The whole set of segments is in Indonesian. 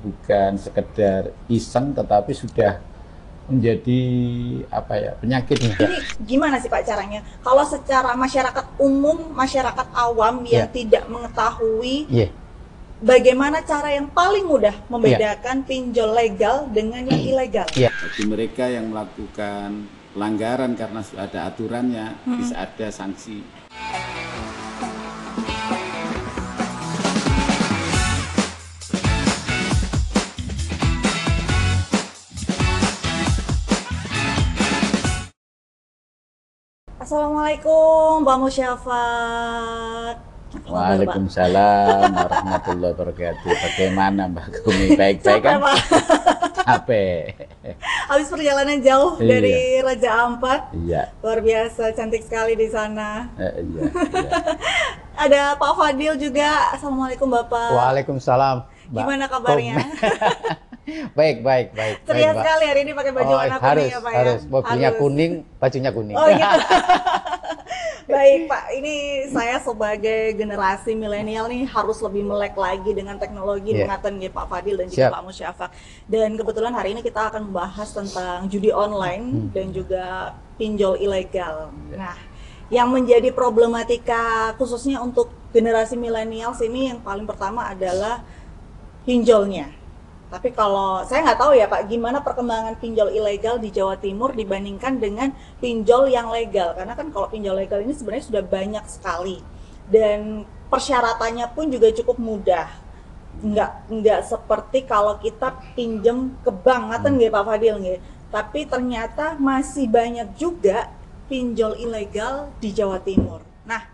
bukan sekedar iseng tetapi sudah menjadi penyakit. Ini gimana sih Pak caranya? Kalau secara masyarakat umum, masyarakat awam yang tidak mengetahui, bagaimana cara yang paling mudah membedakan pinjol legal dengan yang ilegal? Bagi mereka yang melakukan pelanggaran karena sudah ada aturannya, bisa ada sanksi. Assalamualaikum Pak Musyafaq. Waalaikumsalam warahmatullahi wabarakatuh. Bagaimana Mbak Gumi? Baik-baik kan? Capek. Habis perjalanan jauh dari Raja Ampat. Iya. Luar biasa, cantik sekali di sana. Iya. Ada Pak Fadil juga. Assalamualaikum Bapak. Waalaikumsalam. Gimana kabarnya? Baik. Ceria sekali hari ini pakai baju warna kuning ya Pak ya? Harus, mobilnya kuning, bajunya kuning. Oh gitu. Baik Pak, ini saya sebagai generasi milenial nih harus lebih melek lagi dengan teknologi mengaten Pak Fadil dan juga Pak Musyafaq. Dan kebetulan hari ini kita akan membahas tentang judi online dan juga pinjol ilegal. Nah, yang menjadi problematika khususnya untuk generasi milenial ini yang paling pertama adalah pinjolnya. Tapi kalau saya nggak tahu ya Pak, gimana perkembangan pinjol ilegal di Jawa Timur dibandingkan dengan pinjol yang legal? Karena kan kalau pinjol legal ini sebenarnya sudah banyak sekali dan persyaratannya pun juga cukup mudah. Nggak seperti kalau kita pinjem ke bank, ngaten nggih Pak Fadil nggih. Tapi ternyata masih banyak juga pinjol ilegal di Jawa Timur. Nah,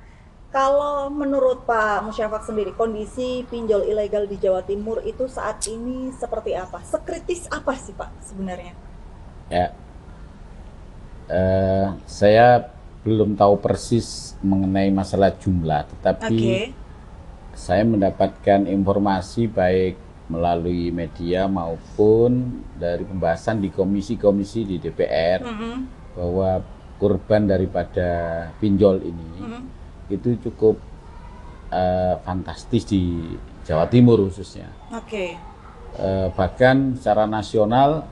kalau menurut Pak Musyafaq sendiri, kondisi pinjol ilegal di Jawa Timur itu saat ini seperti apa? Sekritis apa sih Pak sebenarnya? Ya, saya belum tahu persis mengenai masalah jumlah, tetapi saya mendapatkan informasi baik melalui media maupun dari pembahasan di komisi-komisi di DPR bahwa korban daripada pinjol ini itu cukup fantastis di Jawa Timur khususnya. Bahkan secara nasional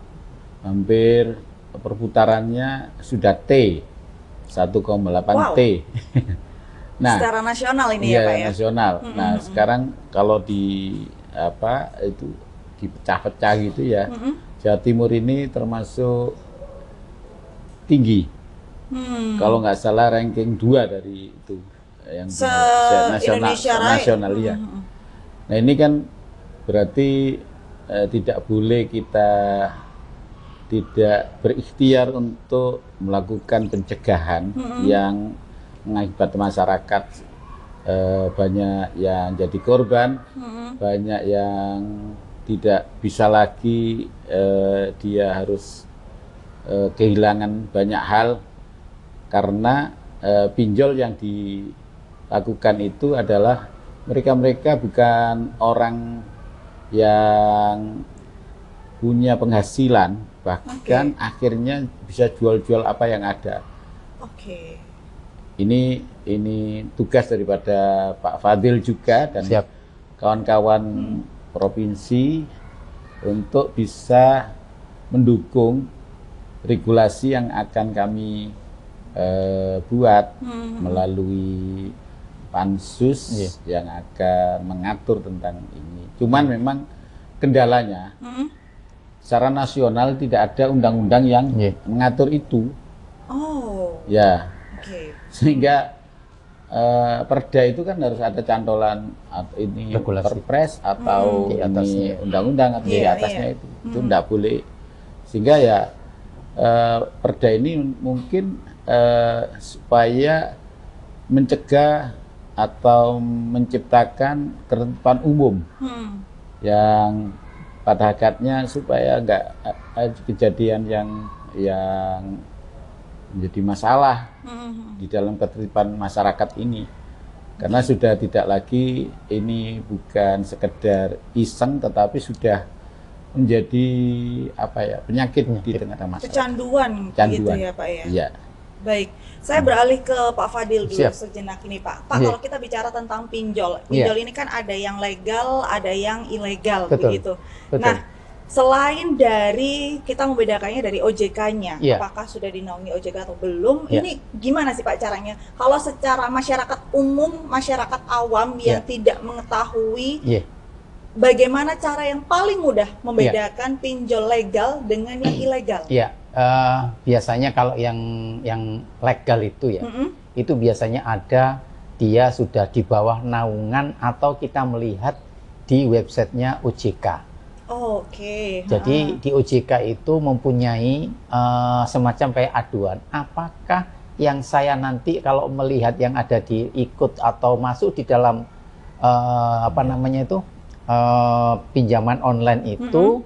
hampir perputarannya sudah T 1,8 T. Nah, secara nasional ini ya Pak ya. Nasional. Nah, sekarang kalau dipecah-pecah gitu ya. Jawa Timur ini termasuk tinggi. Kalau nggak salah ranking 2 dari itu yang nasional ya. Nah ini kan berarti tidak boleh kita tidak berikhtiar untuk melakukan pencegahan yang mengakibatkan masyarakat banyak yang jadi korban, banyak yang tidak bisa lagi, dia harus kehilangan banyak hal karena pinjol yang dilakukan itu adalah mereka bukan orang yang punya penghasilan, bahkan akhirnya bisa jual-jual apa yang ada. Ini tugas daripada Pak Fadil juga dan kawan-kawan provinsi untuk bisa mendukung regulasi yang akan kami buat melalui pansus yang akan mengatur tentang ini. Cuman memang kendalanya secara nasional tidak ada undang-undang yang mengatur itu. Sehingga perda itu kan harus ada cantolan ini perpres atau ini undang-undang atau di atasnya itu tidak boleh. Sehingga ya perda ini mungkin supaya mencegah atau menciptakan ketertiban umum yang pada hakikatnya supaya enggak kejadian yang menjadi masalah di dalam ketertiban masyarakat ini, karena sudah tidak lagi ini bukan sekedar iseng tetapi sudah menjadi penyakit di tengah masyarakat. Kecanduan gitu ya Pak ya. Iya. Baik, saya beralih ke Pak Fadil dulu Siap. sejenak ini Pak. Pak, Iya. kalau kita bicara tentang pinjol, Iya. pinjol ini kan ada yang legal, ada yang ilegal, Betul. begitu. Betul. Nah, selain dari kita membedakannya dari OJK-nya, Iya. apakah sudah dinaungi OJK atau belum? Iya. Ini gimana sih Pak caranya? Kalau secara masyarakat umum, masyarakat awam yang Iya. tidak mengetahui, Iya. bagaimana cara yang paling mudah membedakan pinjol legal dengan yang ilegal? Iya. Biasanya kalau yang legal itu ya, Mm-mm. itu biasanya ada dia sudah di bawah naungan atau kita melihat di websitenya OJK. Oke. Jadi di OJK itu mempunyai semacam kayak aduan. Apakah yang saya nanti kalau melihat yang ada di ikut atau masuk di dalam pinjaman online itu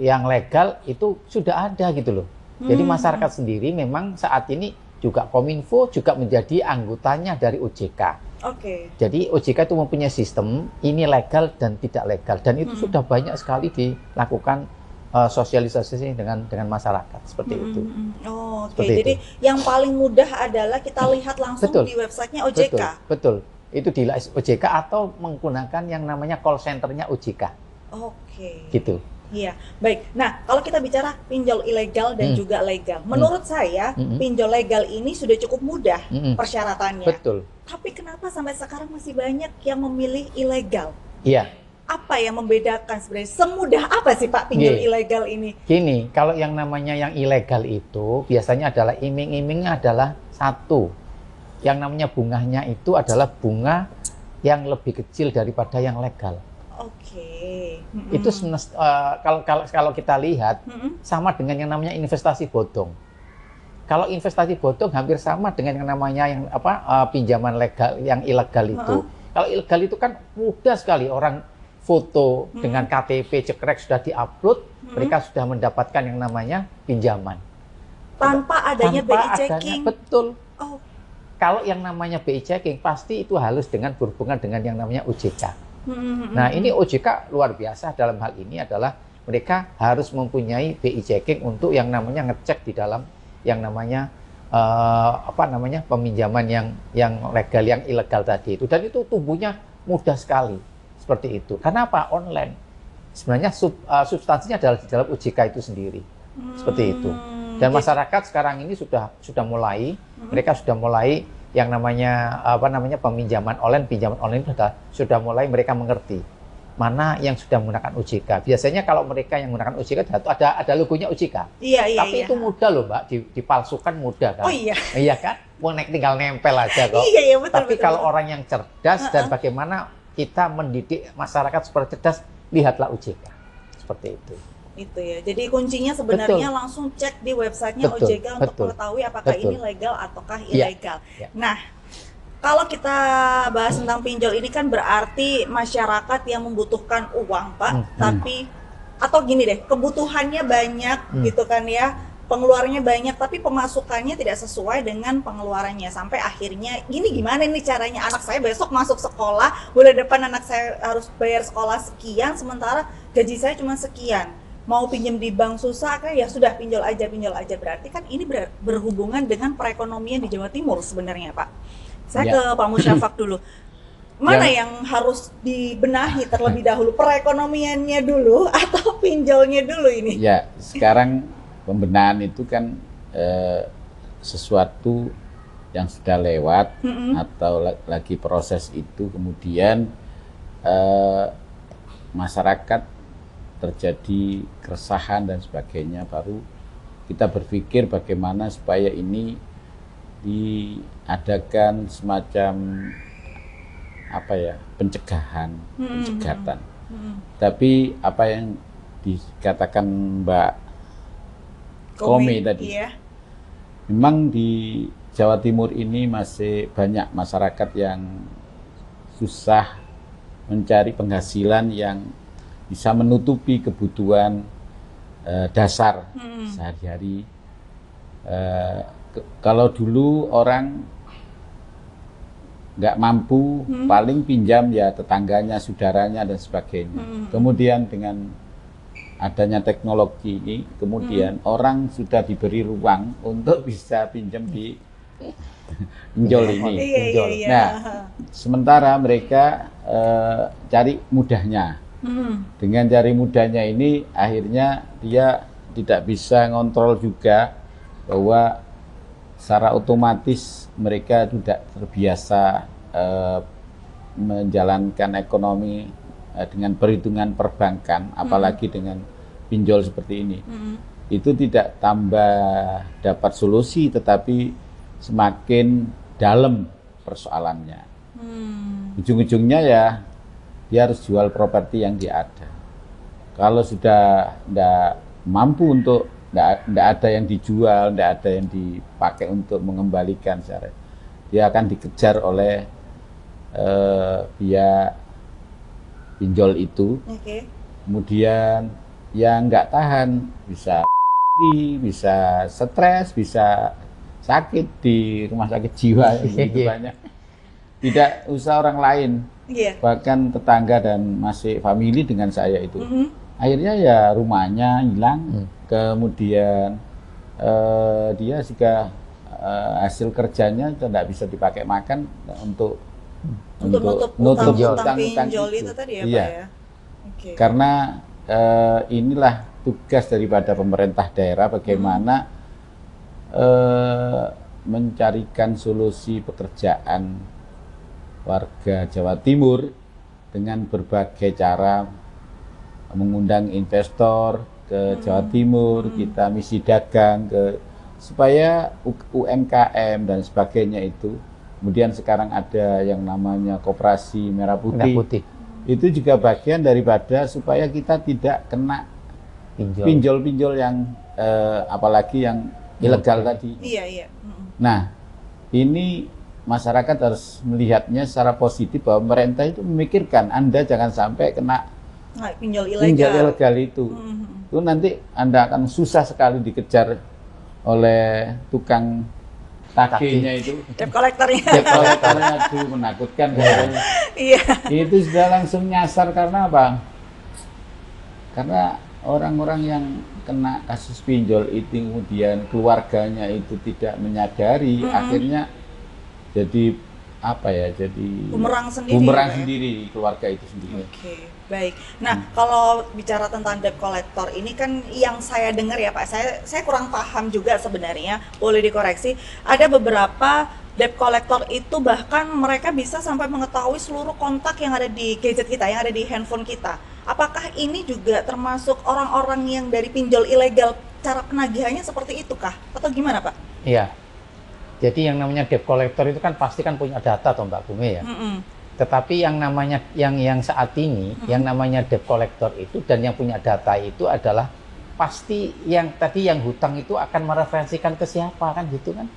yang legal itu sudah ada gitu loh. Jadi masyarakat sendiri memang saat ini juga Kominfo juga menjadi anggotanya dari OJK. Oke. Jadi OJK itu mempunyai sistem ini legal dan tidak legal dan itu sudah banyak sekali dilakukan sosialisasi dengan masyarakat seperti itu. Oh, oke. Seperti Jadi yang paling mudah adalah kita lihat langsung Betul. di websitenya OJK. Betul. Itu di OJK atau menggunakan yang namanya call center-nya OJK. Oke. Gitu. Iya, baik. Nah, kalau kita bicara pinjol ilegal dan juga legal, menurut saya pinjol legal ini sudah cukup mudah persyaratannya. Betul. Tapi kenapa sampai sekarang masih banyak yang memilih ilegal? Iya. Apa yang membedakan sebenarnya? Semudah apa sih Pak pinjol ilegal ini? Gini, kalau yang namanya yang ilegal itu biasanya adalah iming-imingnya adalah satu. Yang namanya bunganya itu adalah bunga yang lebih kecil daripada yang legal. Oke. Itu kalau kita lihat sama dengan yang namanya investasi bodong. Kalau investasi bodong hampir sama dengan yang namanya pinjaman legal yang ilegal itu. Kalau ilegal itu kan mudah sekali, orang foto dengan KTP cekrek sudah diupload, mereka sudah mendapatkan yang namanya pinjaman. Tanpa adanya BI checking. Betul. Oh. Kalau yang namanya BI checking pasti itu harus berhubungan dengan yang namanya OJK. Nah, ini OJK luar biasa dalam hal ini adalah mereka harus mempunyai BI checking untuk yang namanya ngecek di dalam yang namanya peminjaman yang legal, yang ilegal tadi itu. Dan itu tumbuhnya mudah sekali seperti itu. Karena apa? Online. Sebenarnya substansinya adalah di dalam OJK itu sendiri. Seperti itu. Dan masyarakat sekarang ini sudah mulai, mereka sudah mulai yang namanya pinjaman online sudah mulai mereka mengerti mana yang sudah menggunakan OJK. Biasanya kalau mereka yang menggunakan OJK ada logonya OJK. Iya. Tapi itu mudah loh Mbak, dipalsukan mudah kan. Oh iya. Iya kan? Tinggal nempel aja kok. Iya betul. Tapi kalau orang yang cerdas dan bagaimana kita mendidik masyarakat supaya cerdas, lihatlah OJK. Seperti itu. Itu ya. Jadi kuncinya sebenarnya langsung cek di websitenya OJK untuk mengetahui apakah ini legal ataukah ilegal. Ya. Nah, kalau kita bahas tentang pinjol ini kan berarti masyarakat yang membutuhkan uang, Pak. Tapi atau gini deh, kebutuhannya banyak gitu kan ya. Pengeluarannya banyak tapi pemasukannya tidak sesuai dengan pengeluarannya. Sampai akhirnya gimana nih caranya anak saya besok masuk sekolah, bulan depan anak saya harus bayar sekolah sekian sementara gaji saya cuma sekian. Mau pinjam di bank susah kan ya sudah pinjol aja. Berarti kan ini berhubungan dengan perekonomian di Jawa Timur sebenarnya Pak. Saya ke Pak Musyafak dulu. Mana yang harus dibenahi terlebih dahulu, perekonomiannya dulu atau pinjolnya dulu ini? Ya, sekarang pembenahan itu kan sesuatu yang sudah lewat atau lagi proses itu, kemudian masyarakat terjadi keresahan dan sebagainya, baru kita berpikir bagaimana supaya ini diadakan semacam pencegatan. Tapi apa yang dikatakan Mbak Komi tadi, memang di Jawa Timur ini masih banyak masyarakat yang susah mencari penghasilan yang bisa menutupi kebutuhan dasar sehari-hari. Kalau dulu orang nggak mampu, paling pinjam ya tetangganya, saudaranya dan sebagainya. Kemudian dengan adanya teknologi ini, kemudian orang sudah diberi ruang untuk bisa pinjam di pinjol ini. Iya. Nah, sementara mereka cari mudahnya. Dengan cari mudahnya ini akhirnya dia tidak bisa ngontrol juga bahwa secara otomatis mereka tidak terbiasa menjalankan ekonomi dengan perhitungan perbankan, apalagi dengan pinjol seperti ini. Itu tidak tambah dapat solusi, tetapi semakin dalam persoalannya. Ujung-ujungnya ya dia harus jual properti yang dia ada. Kalau sudah tidak mampu untuk, tidak ada yang dijual, tidak ada yang dipakai untuk mengembalikan, dia akan dikejar oleh pihak pinjol itu. Kemudian yang nggak tahan bisa stres, bisa sakit di rumah sakit jiwa, begitu banyak. Tidak usah orang lain, bahkan tetangga dan masih family dengan saya itu. Akhirnya ya rumahnya hilang, kemudian dia juga hasil kerjanya tidak bisa dipakai makan untuk nutup utang pinjol itu tadi ya, iya. Pak ya. Karena inilah tugas daripada pemerintah daerah bagaimana mencarikan solusi pekerjaan warga Jawa Timur dengan berbagai cara, mengundang investor ke Jawa Timur, kita misi dagang supaya UMKM dan sebagainya itu. Kemudian sekarang ada yang namanya Koperasi Merah Putih. Itu juga bagian daripada supaya kita tidak kena pinjol-pinjol yang apalagi yang ilegal tadi. Iya. Nah, ini masyarakat harus melihatnya secara positif bahwa pemerintah itu memikirkan Anda jangan sampai kena pinjol ilegal itu. Itu nanti Anda akan susah sekali dikejar oleh tukang tagihnya itu. Debt collectornya. Debt collectornya itu menakutkan. Iya. Itu sudah langsung nyasar karena apa? Karena orang-orang yang kena kasus pinjol itu kemudian keluarganya itu tidak menyadari, akhirnya jadi apa ya? Jadi bumerang sendiri keluarga itu sendiri. Oke, baik. Nah, kalau bicara tentang debt collector ini kan yang saya dengar ya Pak, saya kurang paham juga sebenarnya, boleh dikoreksi. Ada beberapa debt collector itu bahkan mereka bisa sampai mengetahui seluruh kontak yang ada di gadget kita, yang ada di handphone kita. Apakah ini juga termasuk orang-orang yang dari pinjol ilegal, cara penagihannya seperti itu kah? Atau gimana Pak? Iya. Jadi yang namanya debt collector itu kan pasti kan punya data toh Mbak Bumi ya. Tetapi yang namanya yang saat ini yang namanya debt collector itu dan yang punya data itu adalah pasti yang tadi yang hutang itu akan mereferensikan ke siapa kan gitu kan?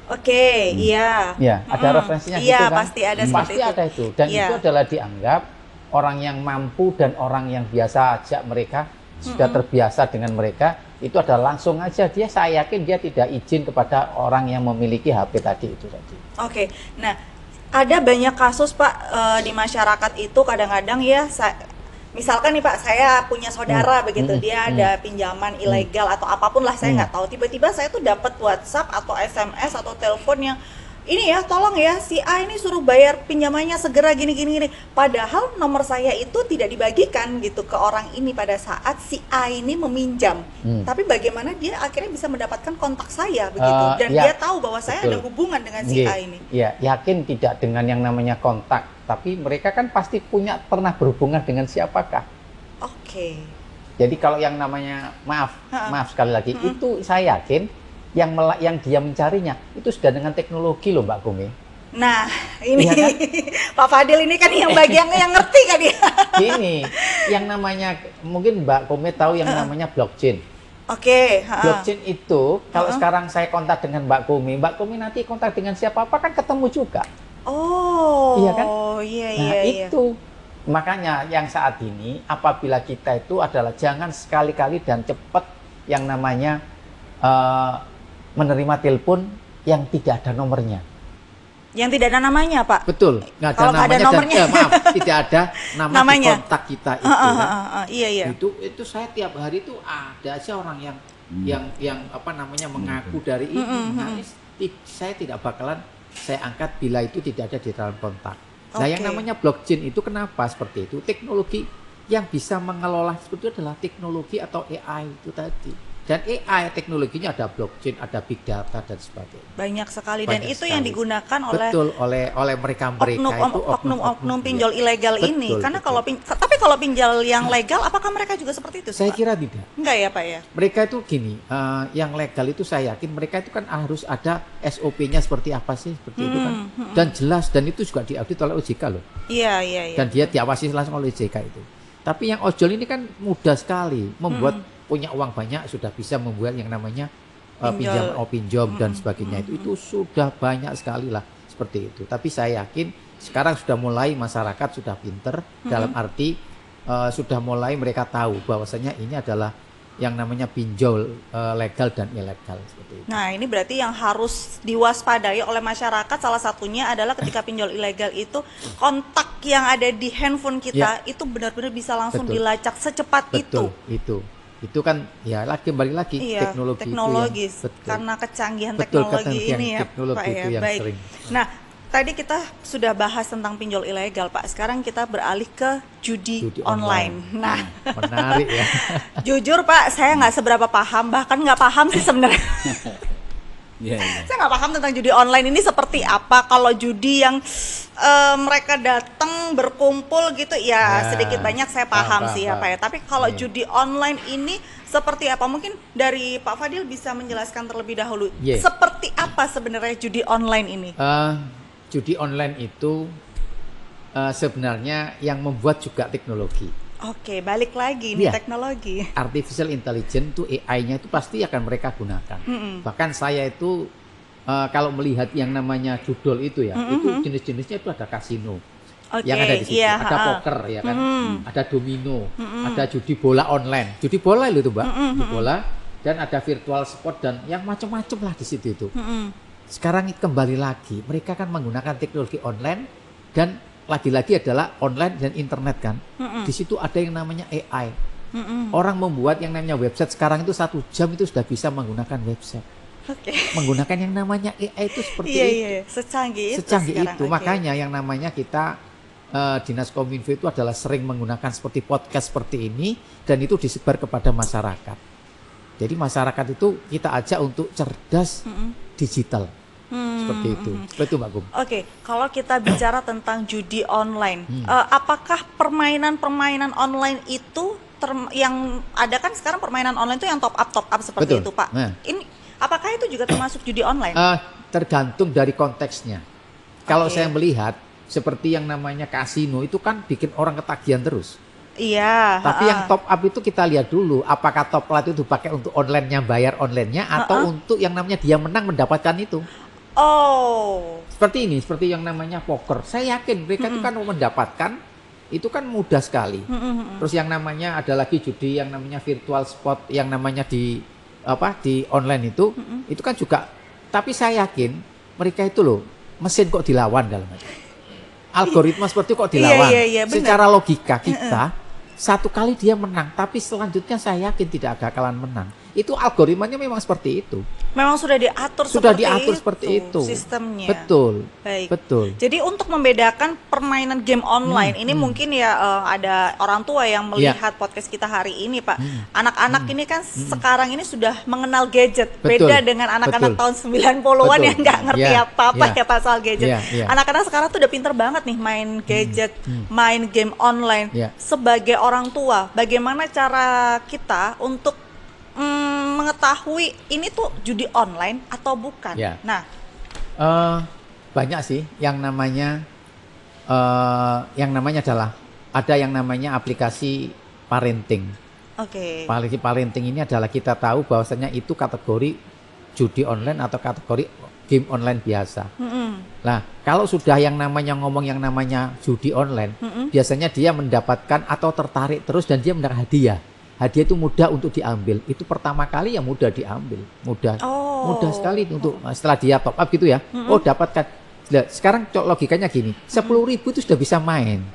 Oke, iya. Ya, ada referensinya gitu kan? Pasti ada seperti itu. Ada itu dan itu adalah dianggap orang yang mampu dan orang yang biasa aja mereka sudah terbiasa dengan mereka itu adalah langsung aja dia, saya yakin dia tidak izin kepada orang yang memiliki HP tadi itu tadi. Oke, nah ada banyak kasus Pak di masyarakat itu kadang-kadang ya, misalkan nih Pak, saya punya saudara begitu, dia ada pinjaman ilegal atau apapun lah, saya nggak tahu, tiba-tiba saya tuh dapat WhatsApp atau SMS atau telepon yang ini ya, tolong ya, si A ini suruh bayar pinjamannya segera gini. Padahal nomor saya itu tidak dibagikan gitu ke orang ini pada saat si A ini meminjam. Tapi bagaimana dia akhirnya bisa mendapatkan kontak saya begitu, dan dia tahu bahwa saya ada hubungan dengan si A ini. Ya, yakin tidak dengan yang namanya kontak, tapi mereka kan pasti pernah berhubungan dengan siapakah. Oke. Jadi kalau yang namanya maaf sekali lagi, itu saya yakin yang dia mencarinya itu sudah dengan teknologi loh Mbak Kumi. Nah ini ya kan? Pak Fadil ini kan yang bagian yang ngerti kan ya. Gini, yang namanya mungkin Mbak Kumi tahu yang namanya blockchain. Oke. Blockchain itu kalau sekarang saya kontak dengan Mbak Kumi nanti kontak dengan siapa kan ketemu juga. Oh. Iya kan? Iya. Itu makanya yang saat ini apabila kita itu adalah jangan sekali-kali dan cepat yang namanya menerima telepon yang tidak ada nomornya. Yang tidak ada namanya, Pak? Betul, nggak ada namanya, ada nomornya. Dan, tidak ada namanya. Di kontak kita itu. Iya. Itu saya tiap hari itu ada aja orang yang apa namanya mengaku dari ini. saya tidak bakalan saya angkat bila itu tidak ada di dalam kontak. Nah, yang namanya blockchain itu kenapa seperti itu? Teknologi yang bisa mengelola seperti itu adalah teknologi atau AI itu tadi. Dan AI teknologinya ada blockchain, ada big data dan sebagainya. Banyak sekali. Dan itu yang digunakan oleh mereka-mereka itu oknum pinjol ilegal ini. Karena tapi kalau pinjol yang legal, apakah mereka juga seperti itu? Saya kira tidak. Enggak ya Pak ya? Mereka itu gini, yang legal itu saya yakin mereka itu kan harus ada SOP-nya seperti apa sih, seperti itu kan. Dan jelas, dan itu juga diaudit oleh OJK loh. Iya. Dan dia diawasi langsung oleh OJK itu. Tapi yang ojol ini kan mudah sekali membuat punya uang banyak, sudah bisa membuat yang namanya pinjam dan sebagainya. Itu sudah banyak sekali lah seperti itu. Tapi saya yakin sekarang sudah mulai masyarakat sudah pinter, dalam arti sudah mulai mereka tahu bahwasanya ini adalah yang namanya pinjol legal dan ilegal seperti itu. Nah, ini berarti yang harus diwaspadai oleh masyarakat salah satunya adalah ketika pinjol ilegal itu kontak yang ada di handphone kita itu benar-benar bisa langsung dilacak secepat itu. Itu kan ya kembali lagi teknologi itu yang, karena kecanggihan teknologi ini ya Pak ya. Baik. Sering. Nah, tadi kita sudah bahas tentang pinjol ilegal Pak. Sekarang kita beralih ke judi online. Nah, menarik ya. Jujur Pak, saya nggak seberapa paham, bahkan nggak paham sih sebenarnya. Saya nggak paham tentang judi online ini seperti apa. Kalau judi yang mereka datang berkumpul gitu ya sedikit banyak saya paham sih ya Pak ya. Tapi kalau judi online ini seperti apa? Mungkin dari Pak Fadil bisa menjelaskan terlebih dahulu. Seperti apa sebenarnya judi online ini? Judi online itu sebenarnya yang membuat juga teknologi. Oke, balik lagi nih teknologi. Artificial intelligence itu AI-nya itu pasti akan mereka gunakan. Bahkan saya itu kalau melihat yang namanya judol itu ya, itu jenis-jenisnya itu ada kasino. Yang ada di situ, ada poker ya kan, ada domino, ada judi bola online. Judi bola itu Mbak, judi bola, dan ada virtual sport dan yang macam-macam lah di situ itu. Sekarang kembali lagi, mereka kan menggunakan teknologi online dan lagi-lagi adalah online dan internet kan. Di situ ada yang namanya AI. Orang membuat yang namanya website sekarang itu 1 jam itu sudah bisa menggunakan website. Menggunakan yang namanya AI itu seperti itu. Secanggih itu. Makanya yang namanya kita Dinas Kominfo itu adalah sering menggunakan seperti podcast seperti ini dan itu disebar kepada masyarakat. Jadi masyarakat itu kita ajak untuk cerdas digital. Seperti itu. Betul Mbak Gum. Oke, kalau kita bicara tentang judi online, apakah permainan-permainan online itu yang ada kan sekarang permainan online itu yang top up seperti itu Pak. Ini apakah itu juga termasuk judi online? Tergantung dari konteksnya. Kalau saya melihat seperti yang namanya kasino itu kan bikin orang ketagihan terus. Iya. Tapi yang top up itu kita lihat dulu apakah top up itu dipakai untuk online-nya, bayar online-nya atau untuk yang namanya dia menang mendapatkan itu. Seperti ini, seperti yang namanya poker. Saya yakin mereka itu kan mendapatkan itu kan mudah sekali. Terus yang namanya ada lagi judi yang namanya virtual sport yang namanya di online itu kan juga. Tapi saya yakin mereka itu loh mesin kok dilawan dalam algoritma seperti kok dilawan. Secara logika kita satu kali dia menang, tapi selanjutnya saya yakin tidak bakalan menang. Itu algoritmanya memang seperti itu. Memang sudah diatur seperti itu sistemnya. Betul. Baik. Betul. Jadi untuk membedakan permainan game online ini mungkin ya ada orang tua yang melihat podcast kita hari ini Pak. Anak-anak ini kan sekarang ini sudah mengenal gadget. Beda dengan anak-anak tahun 90-an yang nggak ngerti apa-apa ya Pak soal gadget. Anak-anak sekarang tuh udah pinter banget nih main gadget, main game online. Sebagai orang tua, bagaimana cara kita untuk mengetahui ini tuh judi online atau bukan? Nah, banyak sih yang namanya adalah ada yang namanya aplikasi parenting. Aplikasi parenting ini adalah kita tahu bahwasanya itu kategori judi online atau kategori game online biasa. Nah, kalau sudah yang namanya ngomong yang namanya judi online, biasanya dia mendapatkan atau tertarik terus dan dia mendapat hadiah. Hadiah itu mudah untuk diambil. Itu pertama kali yang mudah diambil. Mudah sekali untuk setelah dia top up gitu ya. Dapatkan. Nah, sekarang logikanya gini, 10.000 itu sudah bisa main.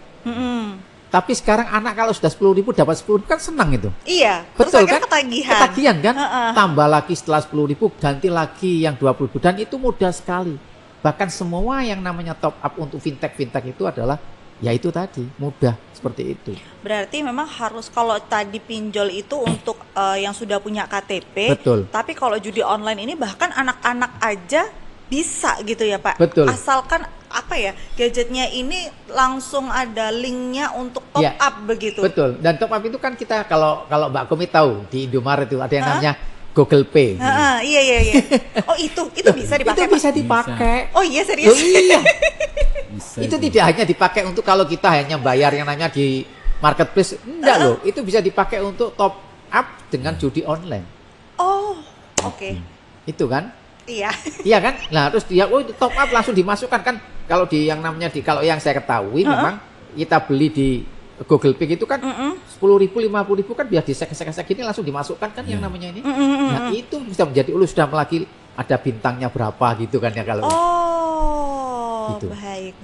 Tapi sekarang anak kalau sudah 10.000 dapat 10.000 kan senang itu. Iya, Betul terus kan? ketagihan. Ketagihan kan? Tambah lagi setelah 10.000 ganti lagi yang 20.000 dan itu mudah sekali. Bahkan semua yang namanya top up untuk fintech itu adalah ya itu tadi, mudah seperti itu. Berarti memang harus, kalau tadi pinjol itu untuk yang sudah punya KTP. Betul. Tapi kalau judi online ini bahkan anak-anak aja bisa gitu ya Pak. Betul. Asalkan apa ya, gadgetnya ini langsung ada linknya untuk top Ya, up begitu. Betul. Dan top up itu kan kita kalau Mbak Komi tahu di Indomaret itu ada yang namanya Google Pay. Iya. Oh itu bisa dipakai. Itu bisa dipakai. Oh iya, serius. Oh, iya. Bisa Itu tidak hanya dipakai untuk kalau kita hanya bayar yang namanya di marketplace, enggak loh. Itu bisa dipakai untuk top up dengan judi online. Oh, oke. Itu kan? Iya. Iya kan? Nah, terus dia itu top up langsung dimasukkan kan. Kalau di yang namanya kalau yang saya ketahui memang kita beli di Google Pay itu kan 10.000, 50.000 kan biar disek-sek ini langsung dimasukkan kan yang namanya ini. Nah, itu bisa menjadi sudah lagi ada bintangnya berapa gitu kan ya kalau. Gitu.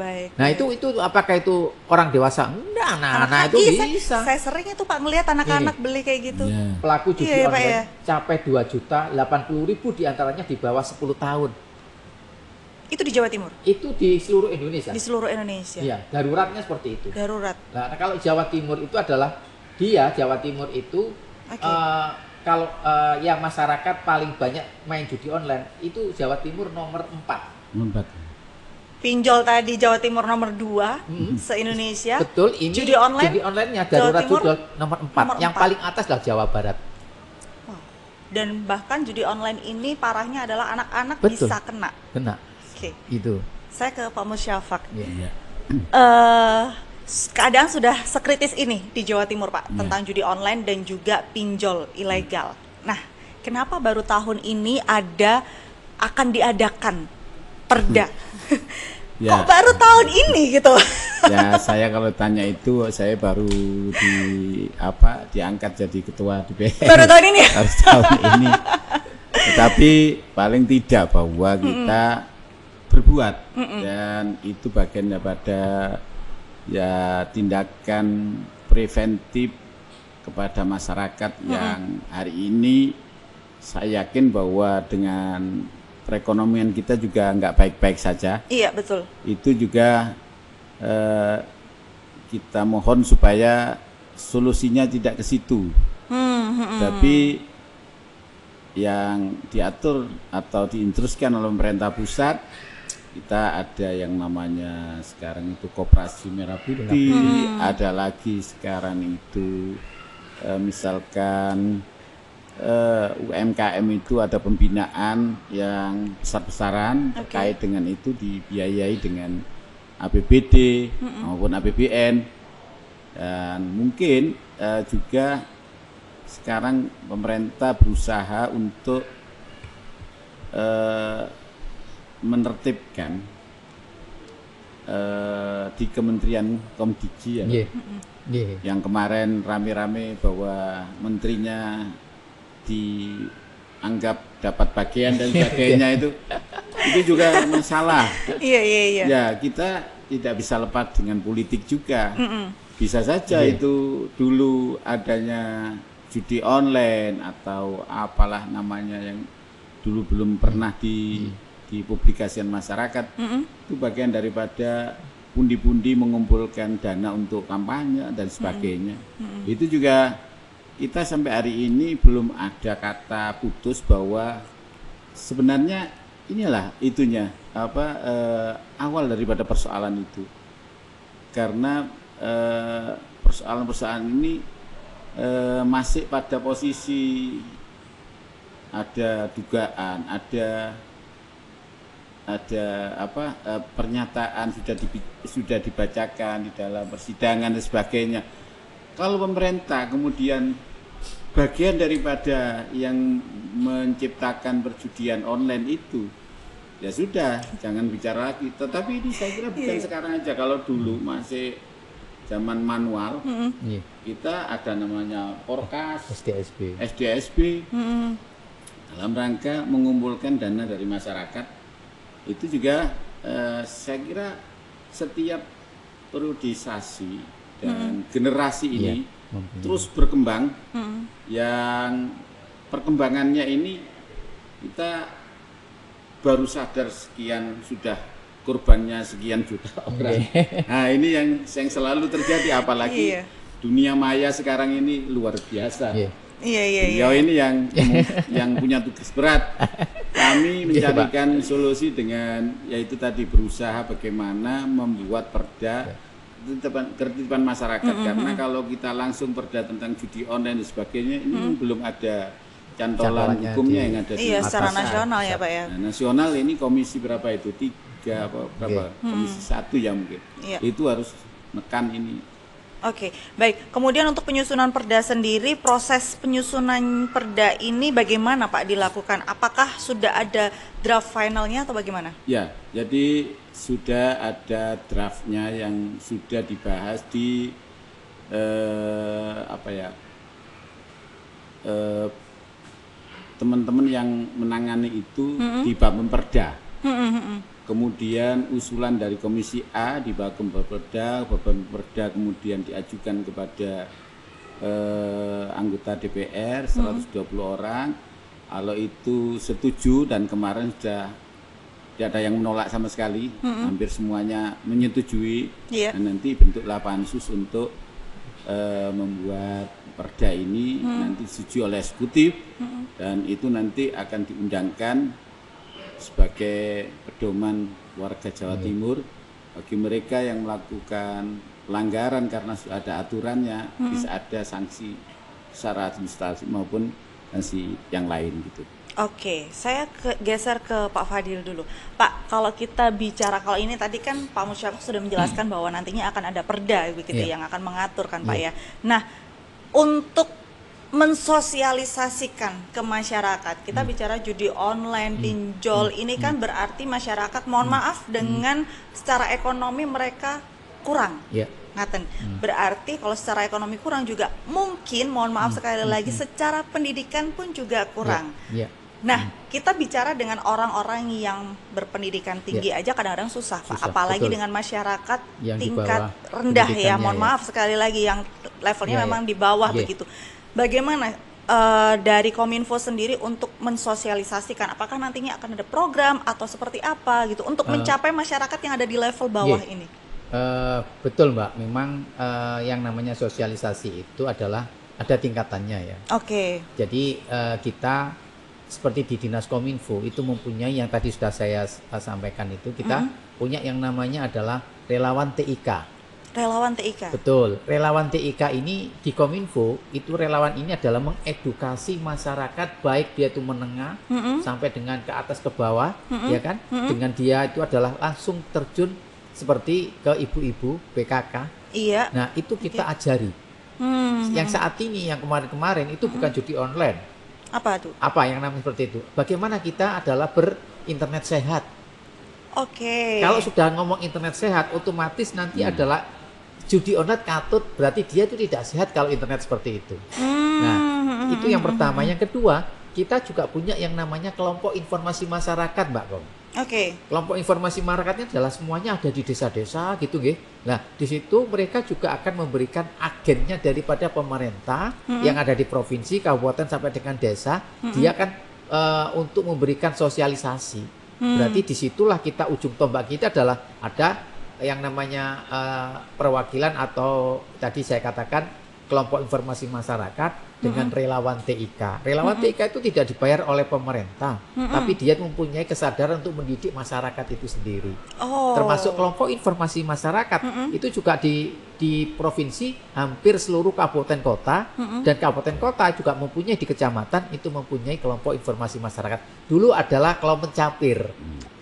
Baik. Nah, itu apakah itu orang dewasa? Enggak, anak-anak itu bisa. Saya sering itu Pak ngelihat anak-anak beli kayak gitu. Ya. Pelaku judi Iya, Pak, online ya. capai 2.080.000 diantaranya di bawah 10 tahun. Itu di Jawa Timur? Itu di seluruh Indonesia. Di seluruh Indonesia? Iya, daruratnya seperti itu. Darurat. Nah, kalau Jawa Timur itu adalah Jawa Timur itu kalau yang masyarakat paling banyak main judi online itu Jawa Timur nomor 4. Pinjol tadi Jawa Timur nomor 2 se-Indonesia. Betul, ini judi online-nya darurat judi nomor 4. Yang 4. paling atas adalah Jawa Barat. Wow. Dan bahkan judi online ini parahnya adalah anak-anak Betul. bisa kena. Oke. Itu. Saya ke Pak Musyafak. Iya. Keadaan sudah sekritis ini di Jawa Timur Pak tentang judi online dan juga pinjol ilegal. Nah, kenapa baru tahun ini akan diadakan perda? Ya. Kok baru tahun ini gitu? Ya, saya kalau tanya itu saya baru diangkat jadi ketua DPR. Baru tahun ini. Baru tahun ini. Tetapi paling tidak bahwa kita berbuat dan itu bagian daripada ya tindakan preventif kepada masyarakat yang hari ini saya yakin bahwa dengan perekonomian kita juga nggak baik-baik saja. Iya, betul. Itu juga kita mohon supaya solusinya tidak ke situ. Tapi yang diatur atau diinstruksikan oleh pemerintah pusat, kita ada yang namanya sekarang itu Koperasi Merah Putih, ada lagi sekarang itu misalkan UMKM itu ada pembinaan yang besar-besaran terkait dengan itu dibiayai dengan APBD maupun APBN, dan mungkin juga sekarang pemerintah berusaha untuk menertibkan di Kementerian Komdigi yang kemarin rame-rame bahwa menterinya dianggap dapat bagian dan sebagainya itu juga masalah. Iya. Ya, kita tidak bisa lepas dengan politik juga. Bisa saja itu dulu adanya judi online atau apalah namanya yang dulu belum pernah dipublikasikan masyarakat, itu bagian daripada pundi-pundi mengumpulkan dana untuk kampanye dan sebagainya. Itu juga kita sampai hari ini belum ada kata putus bahwa sebenarnya inilah itunya awal daripada persoalan itu, karena persoalan-persoalan ini masih pada posisi ada dugaan, ada pernyataan sudah dibacakan di dalam persidangan dan sebagainya. Kalau pemerintah kemudian bagian daripada yang menciptakan perjudian online itu, ya sudah, jangan bicara lagi. Tetapi ini saya kira bukan sekarang aja. Kalau dulu masih zaman manual, kita ada namanya Porkas, SDSB, dalam rangka mengumpulkan dana dari masyarakat. Itu juga saya kira setiap periodisasi dan generasi ini mempunyai. terus berkembang, yang perkembangannya ini kita baru sadar sekian sudah korbannya sekian juta orang. Nah ini yang selalu terjadi, apalagi dunia maya sekarang ini luar biasa. Beliau ini yang punya tugas berat. Kami mencarikan solusi dengan yaitu tadi berusaha bagaimana membuat perda ketertiban masyarakat, karena kalau kita langsung perda tentang judi online dan sebagainya ini belum ada cantolan hukumnya yang ada di secara nasional ya Pak ya. Nah, nasional ini komisi berapa itu? 3 apa berapa? Komisi 1 ya mungkin. Itu harus menekan ini. Oke, baik. Kemudian untuk penyusunan perda sendiri, proses penyusunan perda ini bagaimana Pak dilakukan? Apakah sudah ada draft finalnya atau bagaimana? Ya, jadi sudah ada draftnya yang sudah dibahas di teman-teman yang menangani itu di Bapemperda. Kemudian usulan dari Komisi A di Bapemperda kemudian diajukan kepada anggota DPR 120 orang. Kalau itu setuju dan kemarin sudah tidak ada yang menolak sama sekali, hampir semuanya menyetujui. Dan nanti bentuklah pansus untuk membuat perda ini nanti disetujui oleh eksekutif dan itu nanti akan diundangkan sebagai pedoman warga Jawa Timur bagi mereka yang melakukan pelanggaran karena sudah ada aturannya, bisa ada sanksi secara administratif maupun sanksi yang lain gitu. Oke, saya geser ke Pak Fadil dulu. Pak, kalau kita bicara, kalau ini tadi kan Pak Musyafaq sudah menjelaskan bahwa nantinya akan ada perda begitu yang akan mengatur kan Pak ya. Nah, untuk mensosialisasikan ke masyarakat, kita bicara judi online, pinjol, ini kan berarti masyarakat, mohon maaf, dengan secara ekonomi mereka kurang. Ngaten. Berarti kalau secara ekonomi kurang juga mungkin, mohon maaf sekali lagi, secara pendidikan pun juga kurang. Nah, kita bicara dengan orang-orang yang berpendidikan tinggi aja kadang-kadang susah, Pak. Apalagi dengan masyarakat yang tingkat rendah ya, mohon maaf sekali lagi, yang levelnya memang di bawah begitu. Bagaimana dari Kominfo sendiri untuk mensosialisasikan? Apakah nantinya akan ada program atau seperti apa gitu untuk mencapai masyarakat yang ada di level bawah ini? Betul Mbak, memang yang namanya sosialisasi itu adalah ada tingkatannya ya. Jadi kita seperti di Dinas Kominfo itu mempunyai yang tadi sudah saya sampaikan itu, kita punya yang namanya adalah relawan TIK. Relawan TIK. Betul, relawan TIK ini di Kominfo itu relawan ini adalah mengedukasi masyarakat baik dia itu menengah sampai dengan ke atas ke bawah, ya kan? Dengan dia itu adalah langsung terjun seperti ke ibu-ibu PKK. Nah, itu kita ajari. Yang saat ini, yang kemarin-kemarin itu bukan judi online. Apa itu? Apa yang namanya seperti itu? Bagaimana kita adalah berinternet sehat. Kalau sudah ngomong internet sehat, otomatis nanti adalah judi online katut, berarti dia itu tidak sehat kalau internet seperti itu. Nah, itu yang pertama. Yang kedua, kita juga punya yang namanya kelompok informasi masyarakat, Mbak Kom. Kelompok informasi masyarakatnya adalah semuanya ada di desa-desa gitu, nggih. Nah, di situ mereka juga akan memberikan agennya daripada pemerintah yang ada di provinsi, kabupaten sampai dengan desa. Dia akan untuk memberikan sosialisasi. Berarti disitulah kita ujung tombak kita adalah ada yang namanya perwakilan atau tadi saya katakan kelompok informasi masyarakat dengan relawan TIK. Relawan TIK itu tidak dibayar oleh pemerintah, tapi dia mempunyai kesadaran untuk mendidik masyarakat itu sendiri. Termasuk kelompok informasi masyarakat itu juga di provinsi hampir seluruh kabupaten kota dan kabupaten kota juga mempunyai di kecamatan itu mempunyai kelompok informasi masyarakat. Dulu adalah kelompok pencapir.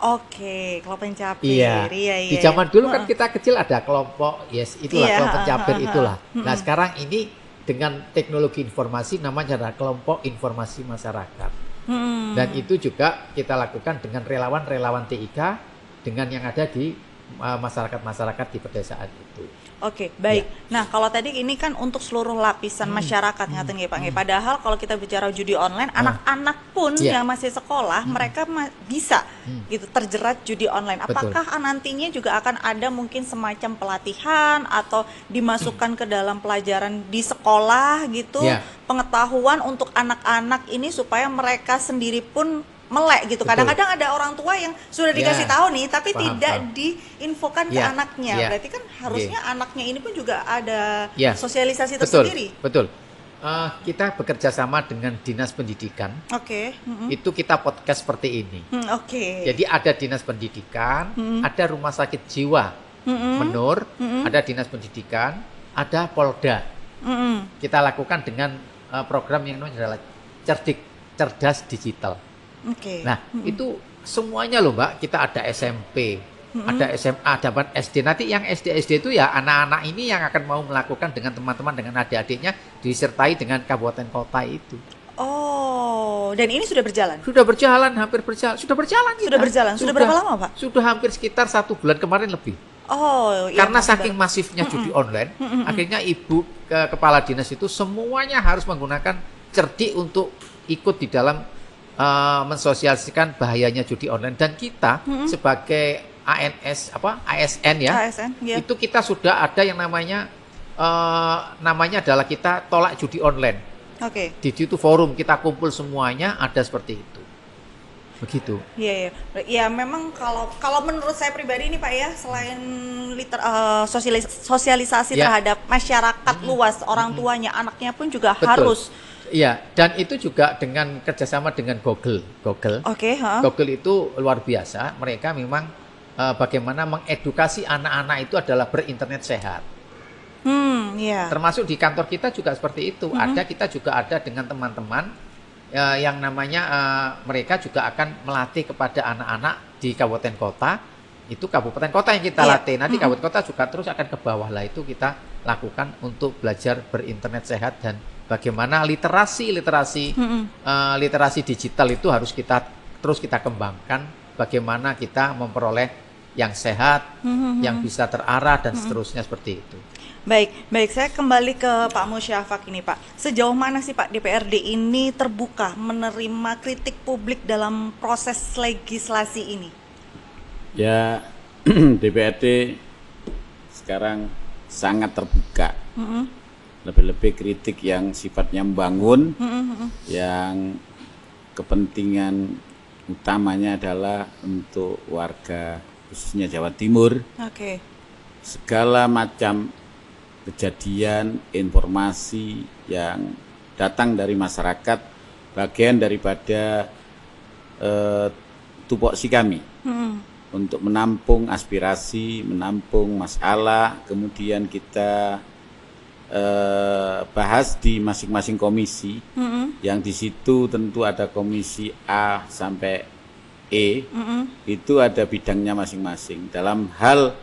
Kelompok pencapir. Di zaman dulu kan kita kecil ada kelompok, itulah kelompok pencapir itulah. Nah, sekarang ini dengan teknologi informasi namanya adalah kelompok informasi masyarakat. Dan itu juga kita lakukan dengan relawan-relawan TIK dengan yang ada di masyarakat-masyarakat di pedesaan itu. Oke, baik. Nah, kalau tadi ini kan untuk seluruh lapisan masyarakat, ngaten nggih Pak nggih. Padahal kalau kita bicara judi online, anak-anak pun yang masih sekolah, mereka bisa gitu terjerat judi online. Apakah nantinya juga akan ada mungkin semacam pelatihan atau dimasukkan ke dalam pelajaran di sekolah gitu, pengetahuan untuk anak-anak ini supaya mereka sendiri pun melek gitu. Kadang-kadang ada orang tua yang sudah dikasih tahu nih tapi tidak diinfokan ke anaknya. Berarti kan harusnya anaknya ini pun juga ada sosialisasi tersendiri. Betul. Kita bekerja sama dengan Dinas Pendidikan. Itu kita podcast seperti ini. Jadi ada Dinas Pendidikan, ada Rumah Sakit Jiwa Menur, ada Dinas Pendidikan, ada Polda. Kita lakukan dengan program yang namanya adalah Cerdas Digital. Nah, itu semuanya loh Mbak, kita ada SMP, ada SMA, ada SD. Nanti yang SD itu ya anak-anak ini yang akan mau melakukan dengan teman-teman, dengan adik-adiknya, disertai dengan kabupaten kota itu. Oh, dan ini sudah berjalan? Sudah berjalan, hampir berjalan. Sudah berjalan. Sudah berapa lama Pak? Sudah hampir sekitar 1 bulan kemarin lebih. Karena saking masifnya judi online, akhirnya Ibu Kepala Dinas itu semuanya harus menggunakan cerdik untuk ikut di dalam mensosialisasikan bahayanya judi online. Dan kita sebagai ASN ya, itu kita sudah ada yang namanya adalah kita tolak judi online. Di situ forum kita kumpul semuanya, ada seperti itu. Begitu. Ya memang kalau menurut saya pribadi ini Pak ya, selain sosialisasi terhadap masyarakat luas, orang tuanya, anaknya pun juga harus. Iya, dan itu juga dengan kerjasama dengan Google. Google itu luar biasa. Mereka memang bagaimana mengedukasi anak-anak itu adalah berinternet sehat. Termasuk di kantor kita juga seperti itu. Kita juga ada dengan teman-teman yang namanya mereka juga akan melatih kepada anak-anak di kabupaten kota. Itu kabupaten kota yang kita latih. Nanti kabupaten kota juga terus akan ke bawah lah, itu kita lakukan untuk belajar berinternet sehat dan bagaimana literasi digital itu harus kita kembangkan. Bagaimana kita memperoleh yang sehat, yang bisa terarah dan seterusnya seperti itu. Baik, saya kembali ke Pak Musyafaq ini Pak. Sejauh mana sih Pak DPRD ini terbuka menerima kritik publik dalam proses legislasi ini? Ya, DPRD sekarang sangat terbuka. Lebih-lebih kritik yang sifatnya membangun, yang kepentingan utamanya adalah untuk warga khususnya Jawa Timur. Segala macam kejadian, informasi yang datang dari masyarakat, bagian daripada tupoksi kami untuk menampung aspirasi, menampung masalah, kemudian kita bahas di masing-masing komisi, yang di situ tentu ada komisi A sampai E, itu ada bidangnya masing-masing. Dalam hal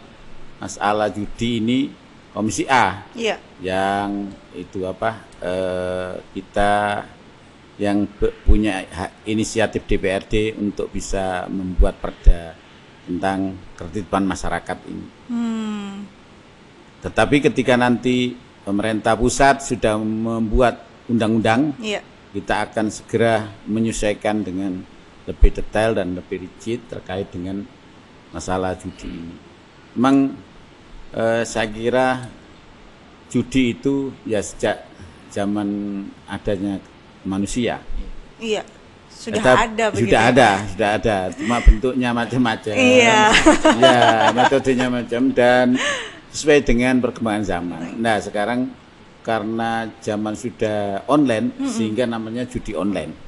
masalah judi ini komisi A, yang itu kita yang punya inisiatif DPRD untuk bisa membuat perda tentang ketertiban masyarakat ini. Tetapi ketika nanti pemerintah pusat sudah membuat undang-undang, kita akan segera menyesuaikan dengan lebih detail dan lebih rigid terkait dengan masalah judi ini. Memang saya kira judi itu ya sejak zaman adanya manusia. Sudah ada, cuma bentuknya macam-macam. Ya, metodenya macam dan sesuai dengan perkembangan zaman. Nah, sekarang karena zaman sudah online, sehingga namanya judi online.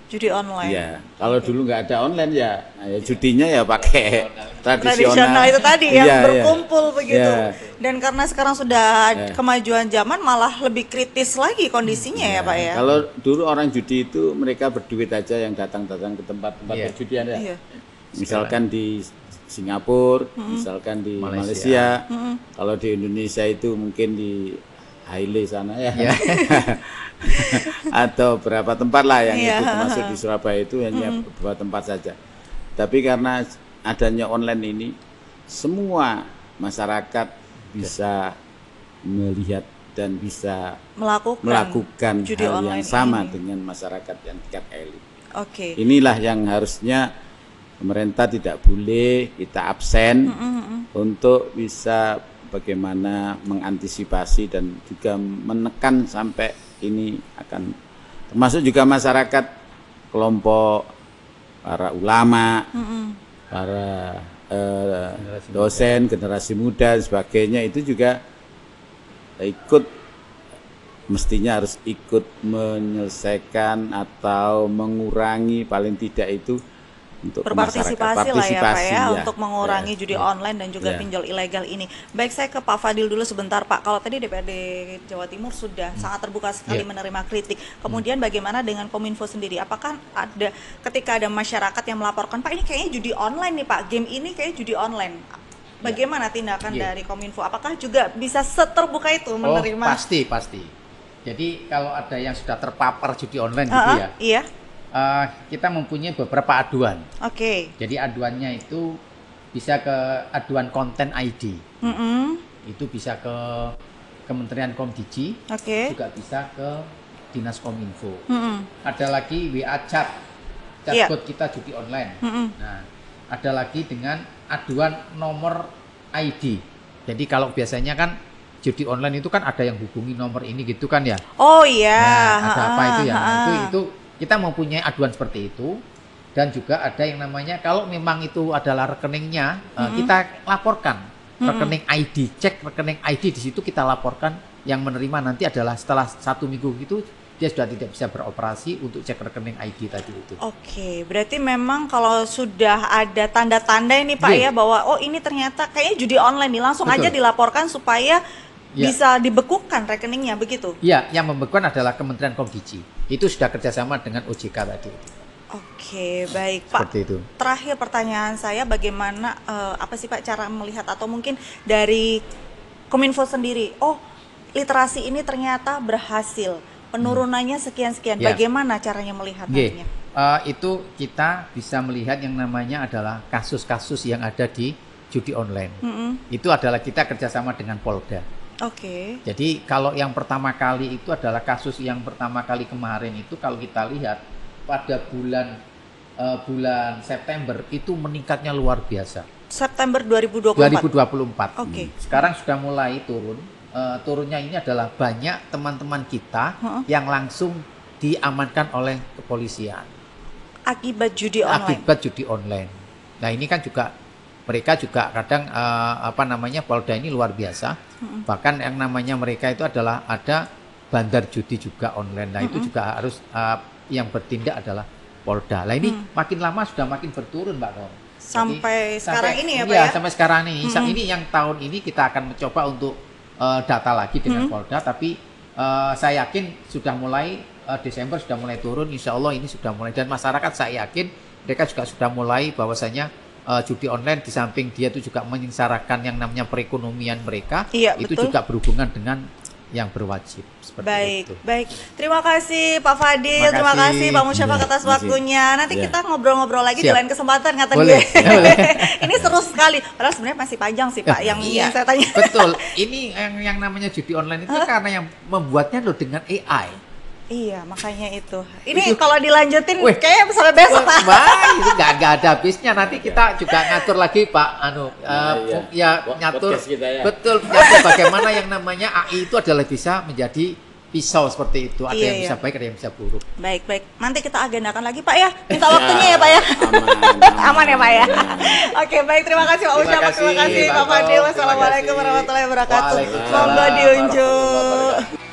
Ya, kalau dulu nggak ada online ya judinya ya pakai tradisional itu tadi berkumpul begitu. Dan karena sekarang sudah kemajuan zaman, malah lebih kritis lagi kondisinya ya Pak ya. Kalau dulu orang judi itu mereka berduit aja yang datang-datang ke tempat-tempat perjudian ya. Misalkan di Singapura, misalkan di Malaysia. Kalau di Indonesia itu mungkin di Haile sana ya. Atau berapa tempat lah yang itu, termasuk di Surabaya itu hanya beberapa tempat saja. Tapi karena adanya online ini, semua masyarakat bisa melihat dan bisa melakukan judi hal yang sama dengan masyarakat yang tingkat elit. Oke. Inilah yang harusnya pemerintah tidak boleh kita absen untuk bisa bagaimana mengantisipasi dan juga menekan sampai ini akan, termasuk juga masyarakat, kelompok para ulama, para dosen, generasi muda dan sebagainya, itu juga mestinya harus ikut menyelesaikan atau mengurangi paling tidak itu untuk berpartisipasi lah ya Pak ya, untuk mengurangi judi online dan juga pinjol ilegal ini. Baik, saya ke Pak Fadil dulu sebentar Pak. Kalau tadi DPRD Jawa Timur sudah sangat terbuka sekali menerima kritik. Kemudian bagaimana dengan Kominfo sendiri? Apakah ada ketika ada masyarakat yang melaporkan, Pak ini kayaknya judi online nih Pak, game ini kayaknya judi online. Bagaimana tindakan dari Kominfo? Apakah juga bisa seterbuka itu menerima? Pasti. Jadi kalau ada yang sudah terpapar judi online gitu ya. Iya. Kita mempunyai beberapa aduan. Oke. Jadi aduannya itu bisa ke aduan konten ID. Itu bisa ke Kementerian Komdigi. Juga bisa ke Dinas Kominfo. Ada lagi WA chatbot kita judi online. Nah, ada lagi dengan aduan nomor ID. Jadi kalau biasanya kan judi online itu kan ada yang hubungi nomor ini gitu kan ya. Oh iya. Nah, ada apa itu ya? Itu kita mempunyai aduan seperti itu. Dan juga ada yang namanya kalau memang itu adalah rekeningnya, kita laporkan rekening ID, cek rekening ID, di situ kita laporkan. Yang menerima nanti adalah setelah 1 minggu gitu dia sudah tidak bisa beroperasi untuk cek rekening ID tadi itu. Oke, berarti memang kalau sudah ada tanda-tanda ini Pak ya bahwa oh ini ternyata kayaknya judi online nih, langsung aja dilaporkan supaya bisa dibekukan rekeningnya begitu? Iya, yang membekukan adalah Kementerian Komdigi. Itu sudah kerjasama dengan OJK tadi. Oke, baik Pak. Seperti itu. Terakhir pertanyaan saya, bagaimana apa sih Pak cara melihat atau mungkin dari Kominfo sendiri? Oh, literasi ini ternyata berhasil. Penurunannya sekian-sekian. Bagaimana caranya melihatnya? Itu kita bisa melihat yang namanya adalah kasus-kasus yang ada di judi online. Itu adalah kita kerjasama dengan Polda. Jadi kalau yang pertama kali itu adalah kasus yang pertama kali kemarin itu, kalau kita lihat pada bulan September itu meningkatnya luar biasa. September 2024. Sekarang sudah mulai turun. Turunnya ini adalah banyak teman-teman kita yang langsung diamankan oleh kepolisian akibat judi online. Nah ini kan juga mereka juga kadang Polda ini luar biasa. Bahkan yang namanya mereka itu adalah ada bandar judi juga online. Nah itu juga harus yang bertindak adalah Polda. Nah ini makin lama sudah makin berturun Mbak Rom. Sampai sekarang ini ya Pak ya? Sampai sekarang ini. Ini yang tahun ini kita akan mencoba untuk data lagi dengan Polda, tapi saya yakin sudah mulai Desember sudah mulai turun, insya Allah ini sudah mulai, dan masyarakat saya yakin mereka juga sudah mulai bahwasanya judi online di samping dia itu juga menyengsarakan yang namanya perekonomian mereka, itu juga berhubungan dengan yang berwajib. Seperti itu. Baik. Terima kasih Pak Fadil, terima kasih Pak Musyafaq atas waktunya. Nanti kita ngobrol-ngobrol lagi di lain kesempatan, kata dia. Ini seru sekali. Padahal sebenarnya masih panjang sih Pak yang saya tanya. Betul. Ini yang namanya judi online itu karena yang membuatnya loh dengan AI. Iya, makanya itu. Ini kalau dilanjutin kayak sampai besok Pak. Itu nggak ada habisnya. Nanti kita juga ngatur lagi Pak. Nyatur. Betul. Nyatur bagaimana yang namanya AI itu adalah bisa menjadi pisau seperti itu. Ada yang bisa baik, ada yang bisa buruk. Baik. Nanti kita agendakan lagi Pak ya. Minta waktunya ya Pak ya. Aman ya Pak ya. Oke, baik. Terima kasih Pak Musyafaq. Terima kasih Pak Fadil. Wassalamualaikum warahmatullahi wabarakatuh. Monggo diunjuk.